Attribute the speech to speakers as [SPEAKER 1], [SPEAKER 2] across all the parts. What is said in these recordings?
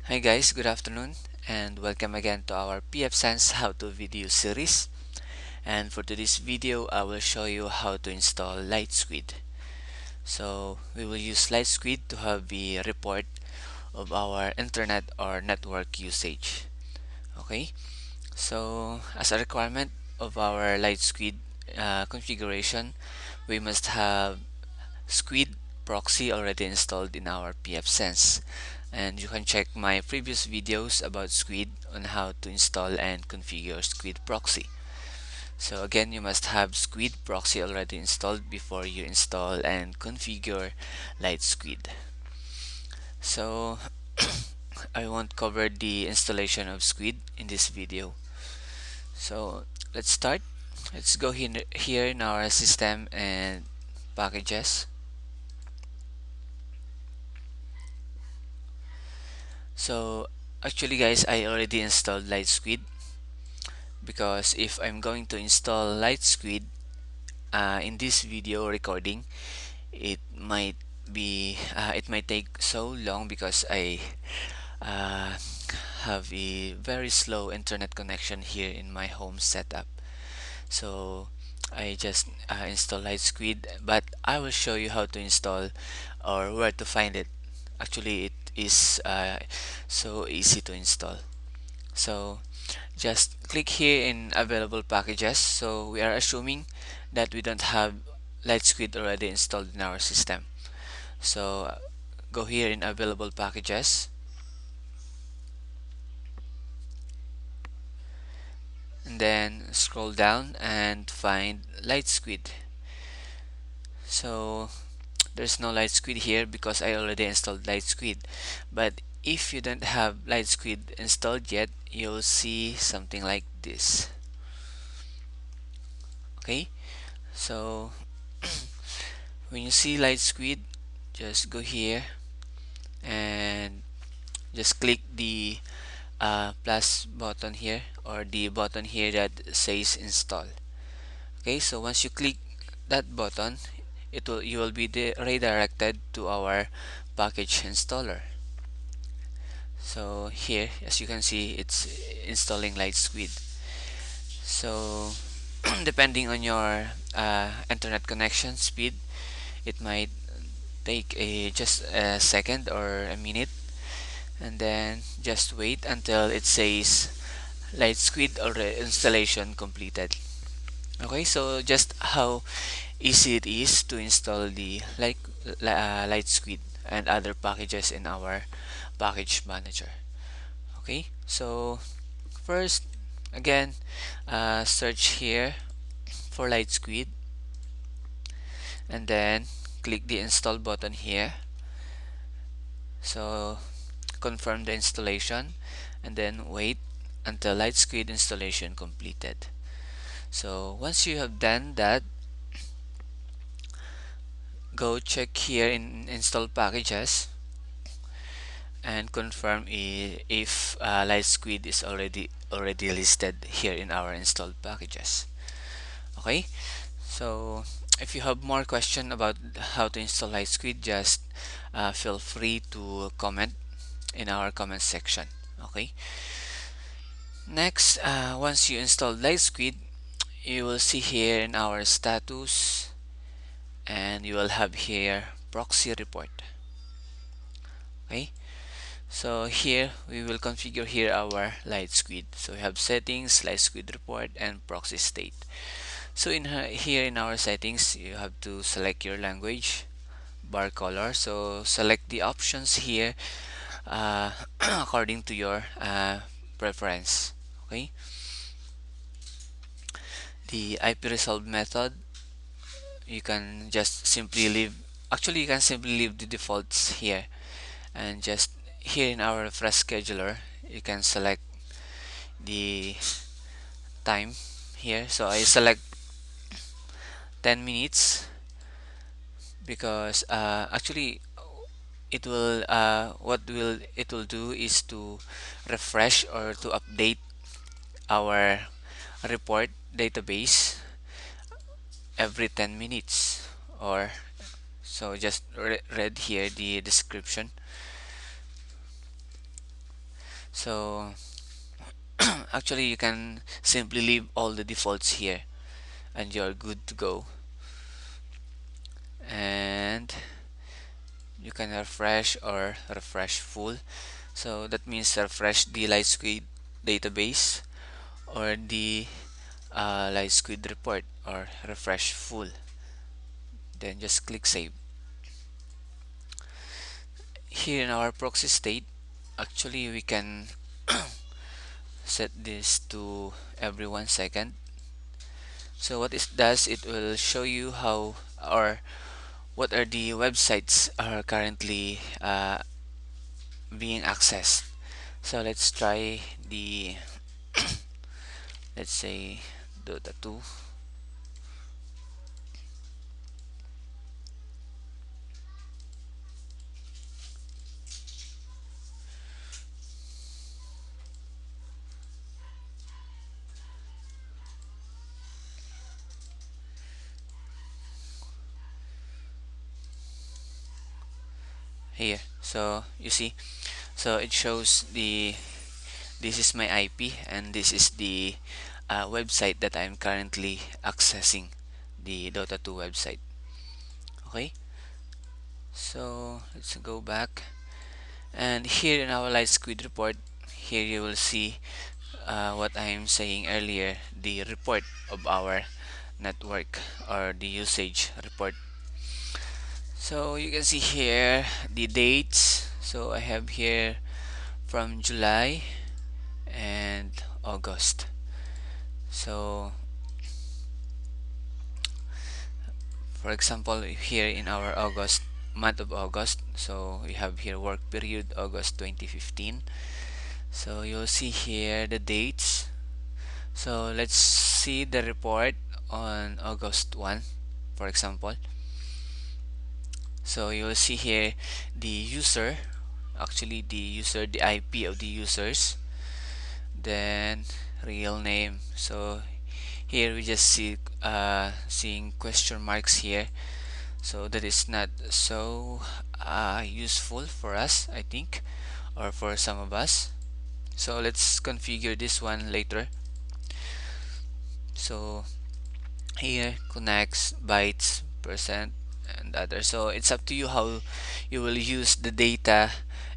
[SPEAKER 1] Hi guys, good afternoon and welcome again to our pfSense how-to video series. And for today's video, I will show you how to install LightSquid. So we will use LightSquid to have the report of our internet or network usage. Okay, so as a requirement of our LightSquid configuration, we must have Squid proxy already installed in our pfSense, and you can check my previous videos about Squid on how to install and configure Squid proxy. So again, you must have Squid proxy already installed before you install and configure LightSquid. So I won't cover the installation of Squid in this video. So let's start. Let's go here in our system and packages. So actually guys, I already installed LightSquid because if I'm going to install LightSquid in this video recording, it might it might take so long because I uh, have a very slow internet connection here in my home setup. So I just install LightSquid, but I will show you how to install or where to find it. Actually, it is so easy to install. So just click here in available packages. So we are assuming that we don't have LightSquid already installed in our system. So go here in available packages and then scroll down and find LightSquid. So there's no LightSquid here because I already installed LightSquid. But if you don't have LightSquid installed yet, you'll see something like this. Okay, so when you see LightSquid, just go here and just click the plus button here or the button here that says install. Okay, so once you click that button, you will be redirected to our package installer. So here, as you can see, it's installing LightSquid. So depending on your internet connection speed, it might take just a second or a minute, and then just wait until it says LightSquid or installation completed. Okay, so just how easy it is to install the LightSquid and other packages in our package manager. Okay, so first, again, search here for LightSquid and then click the install button here. So confirm the installation and then wait until LightSquid installation completed. So once you have done that, go check here in install packages and confirm if LightSquid is already listed here in our installed packages. Okay, so if you have more question about how to install LightSquid, just feel free to comment in our comment section. Okay, next, once you install LightSquid, you will see here in our status and you will have here proxy report. Okay, so here we will configure here our LightSquid. So we have settings, LightSquid report, and proxy state. So here in our settings, you have to select your language, bar color. So select the options here according to your preference. Okay, the IP resolve method, you can just simply leave. Actually, you can simply leave the defaults here, and just here in our refresh scheduler, you can select the time here. So I select 10 minutes because actually it will do is to refresh or to update our report database every 10 minutes. Or so just read here the description. So actually you can simply leave all the defaults here and you're good to go. And you can refresh or refresh full. So that means refresh the LightSquid database or the LightSquid report, or refresh full. Then just click save. Here in our proxy state, actually we can set this to every 1 second. So what it does, it will show you how or what are the websites are currently being accessed. So let's try the let's say Dota 2. Here, so you see, so it shows the this is my IP and this is the website that I'm currently accessing, the Dota 2 website. Okay, so let's go back, and here in our LightSquid report, here you will see what I'm saying earlier, the report of our network or the usage report. So you can see here the dates. So I have here from July and August. So for example, here in our August month of August, so we have here work period August 2015. So you'll see here the dates. So let's see the report on August 1, for example. So you'll see here the user, actually the IP of the users, then real name. So here we just see seeing question marks here, so that is not so useful for us, I think, or for some of us. So let's configure this one later. So here connects, bytes, percent, and other. So it's up to you how you will use the data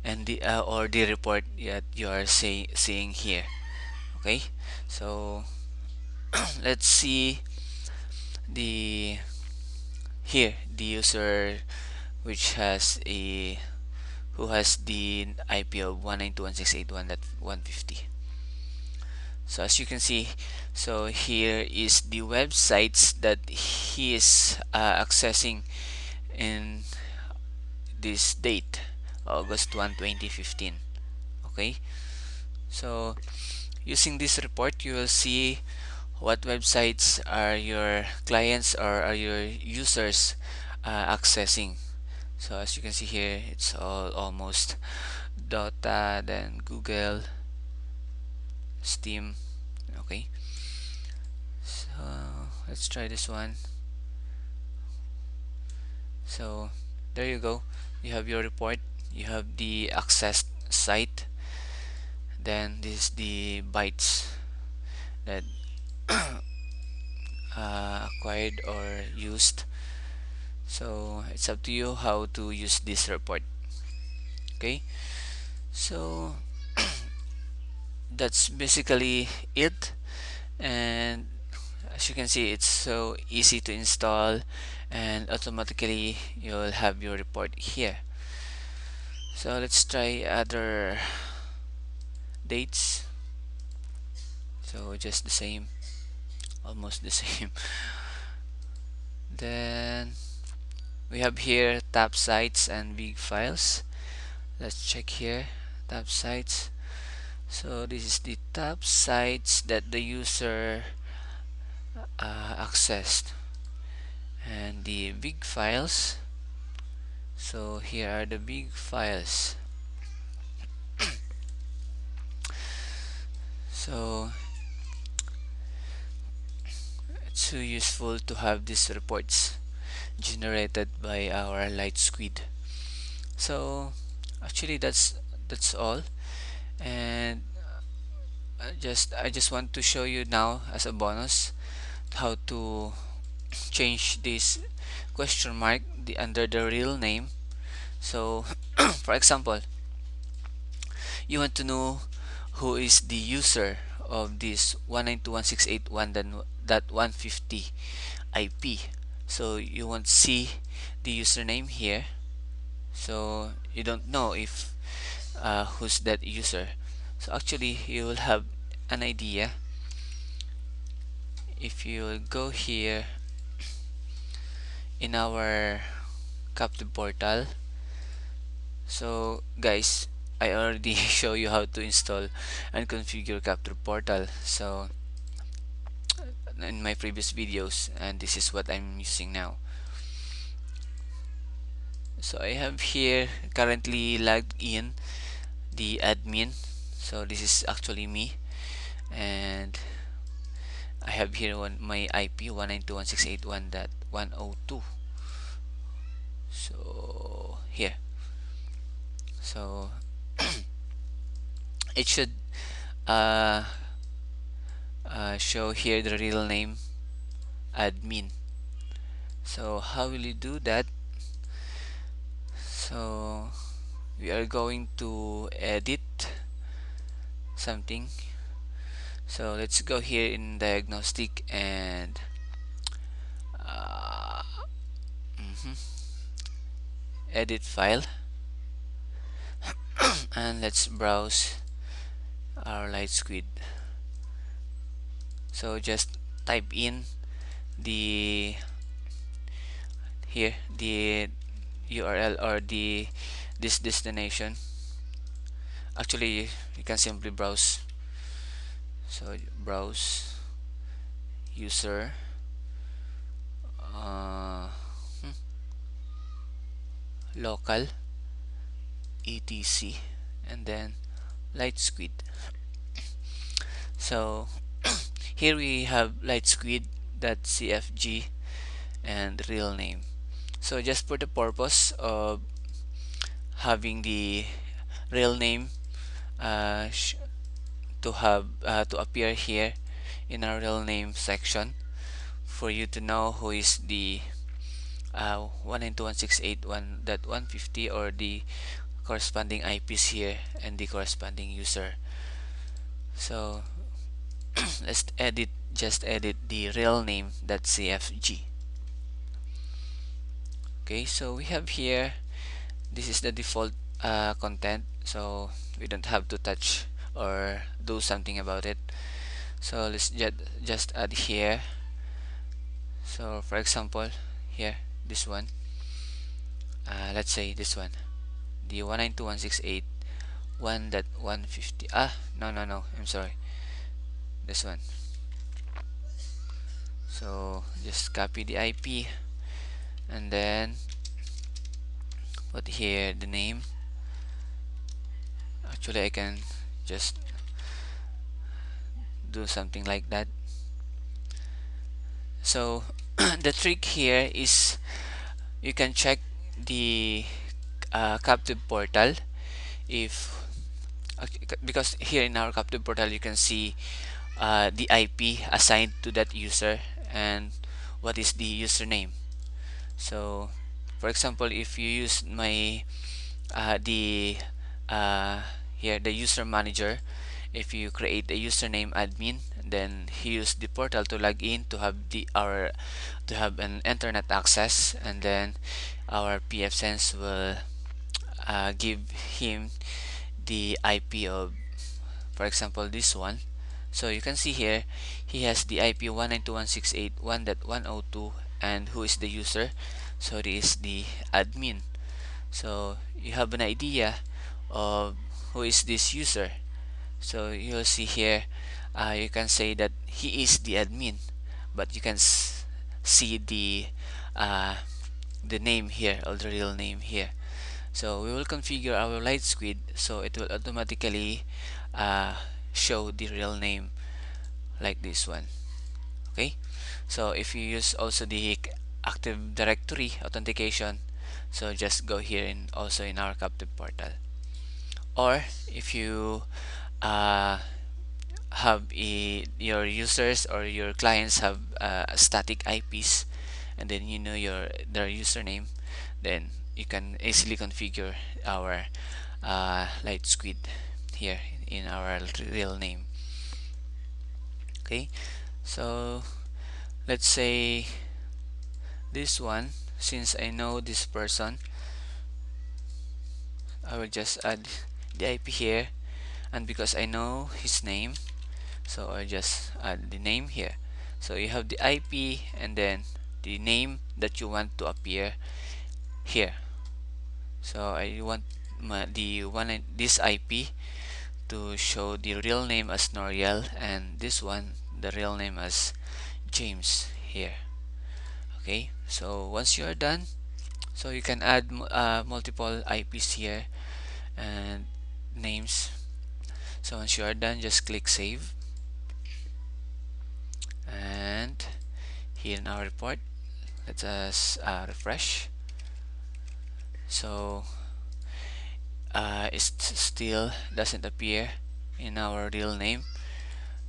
[SPEAKER 1] and the or the report that you are seeing here. Okay, so let's see the here the user which has a who has the IP of 192.168.1.150. So as you can see, so here is the websites that he is accessing in this date, August 1, 2015. Okay, so using this report, you will see what websites are your clients or are your users accessing. So as you can see here, it's all almost Dota, then Google, Steam. Okay, so let's try this one. So there you go, you have your report, you have the access site, then this is the bytes that acquired or used. So it's up to you how to use this report. Okay, so that's basically it, and as you can see, it's so easy to install and automatically you'll have your report here. So let's try other dates. So just the same, almost the same. Then we have here tab sites and big files. Let's check here, tab sites. So this is the tab sites that the user accessed, and the big files. So here are the big files. So it's so useful to have these reports generated by our LightSquid. So actually that's all, And I just want to show you now as a bonus how to change this question mark under the real name. So for example, you want to know who is the user of this 192.168.1.150 IP. So you want to see the username here. So you don't know if who's that user. So actually you will have an idea if you go here in our captive portal. So guys, I already show you how to install and configure captive portal, so in my previous videos, and this is what I'm using now. So I have here currently logged in the admin, so this is actually me, and I have here my IP 192.168.1.102. So here, so it should uh, show here the real name admin. So how will you do that? So we are going to edit something. So let's go here in diagnostic and uh, mhm, edit file, and let's browse our LightSquid. So just type in the here the URL or this destination. Actually you can simply browse, so browse user uh, hmm, local etc and then LightSquid. So here we have LightSquid.cfg and real name. So just for the purpose of having the real name uh, to appear here in our real name section, for you to know who is the 192.168.1.150 or the corresponding IPs here and the corresponding user. So let's just edit the real name.cfg. Okay, so we have here, this is the default content, so we don't have to touch or do something about it. So let's just add here. So for example, here, this one, let's say this one, the 192.168.1.150. No, I'm sorry, this one. So just copy the IP and then put here the name. Actually I can just do something like that. So the trick here is you can check the captive portal if because here in our captive portal you can see the IP assigned to that user and what is the username. So for example, if you use my the here the user manager, if you create a username admin, then he use the portal to log in to have to have an internet access, and then our pfSense will give him the IP of, for example, this one. So you can see here he has the IP 192.168.1.102, and who is the user? So this is the admin. So you have an idea of who is this user. So you'll see here, you can say that he is the admin, but you can see uh, the name here, or the real name here. So we will configure our LightSquid so it will automatically uh, show the real name like this one. Okay, so if you use also the Active Directory authentication, so just go here and also in our captive portal. Or if you uh, have your users or your clients have static IPs, and then you know their username, then you can easily configure our LightSquid here in our real name. Okay, so let's say this one, since I know this person, I will just add the IP here, and because I know his name, so I just add the name here. So you have the IP and then the name that you want to appear here. So I want this IP to show the real name as Noriel, and this one the real name as James here. Okay, so once you are done, so you can add multiple IPs here and names. So once you are done, just click save, and here in our report, let us refresh. So it still doesn't appear in our real name,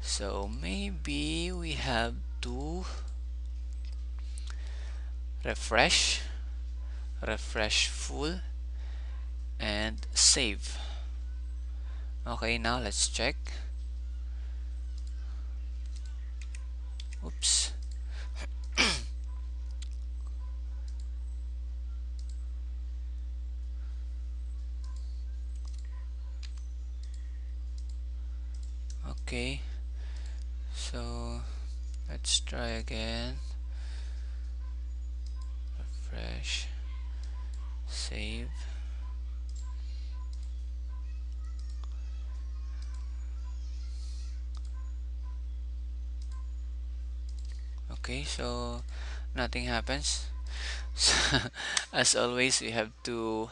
[SPEAKER 1] so maybe we have to refresh full and save. Okay, now let's check. Oops. Okay, so let's try again. Refresh, save. Okay, so nothing happens. So, as always, we have to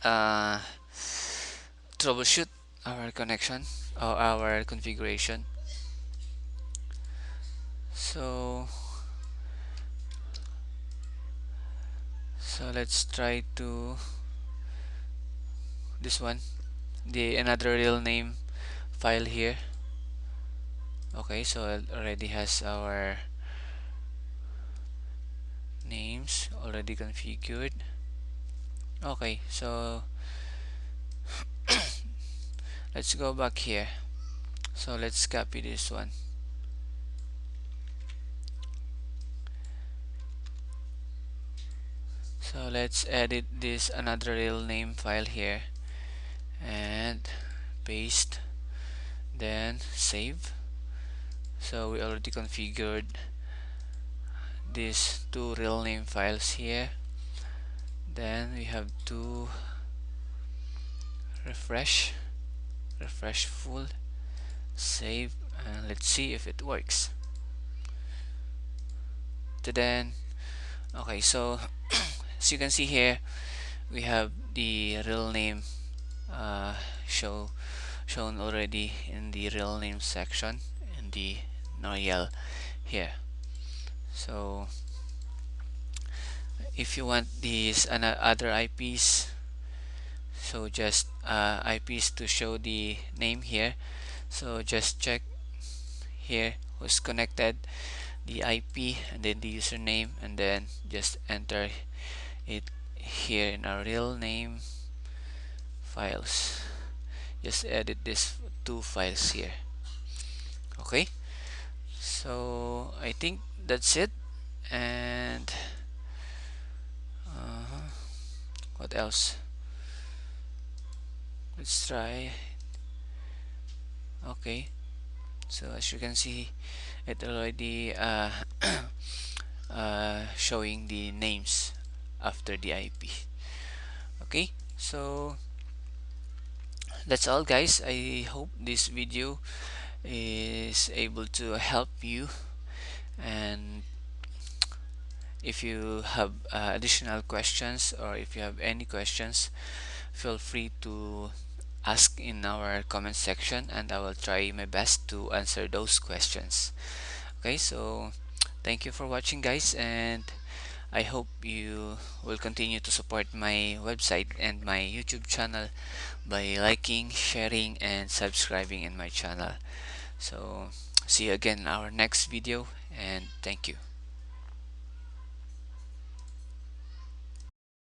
[SPEAKER 1] uh, troubleshoot our connection or our configuration. So let's try to this one, the another real name file here. Okay, so it already has our names already configured. Okay, so let's go back here. So let's copy this one. So let's edit this another real name file here and paste, then save. So we already configured these two real name files here. Then we have to refresh full, save, and let's see if it works. Then okay, so as you can see here, we have the real name uh, shown already in the real name section in the Noyel here. So if you want these other IPs, so just IPs to show the name here, so just check here who's connected, the IP and then the username, and then just enter it here in our real name files. Just edit these two files here. Okay, so I think that's it. And what else? Let's try. Okay, so as you can see, it already showing the names after the IP. Okay, so that's all, guys. I hope this video is able to help you, and if you have additional questions or if you have any questions, feel free to ask in our comment section and I will try my best to answer those questions. Okay, so thank you for watching, guys, and I hope you will continue to support my website and my YouTube channel by liking, sharing, and subscribing in my channel. So see you again in our next video, and thank you.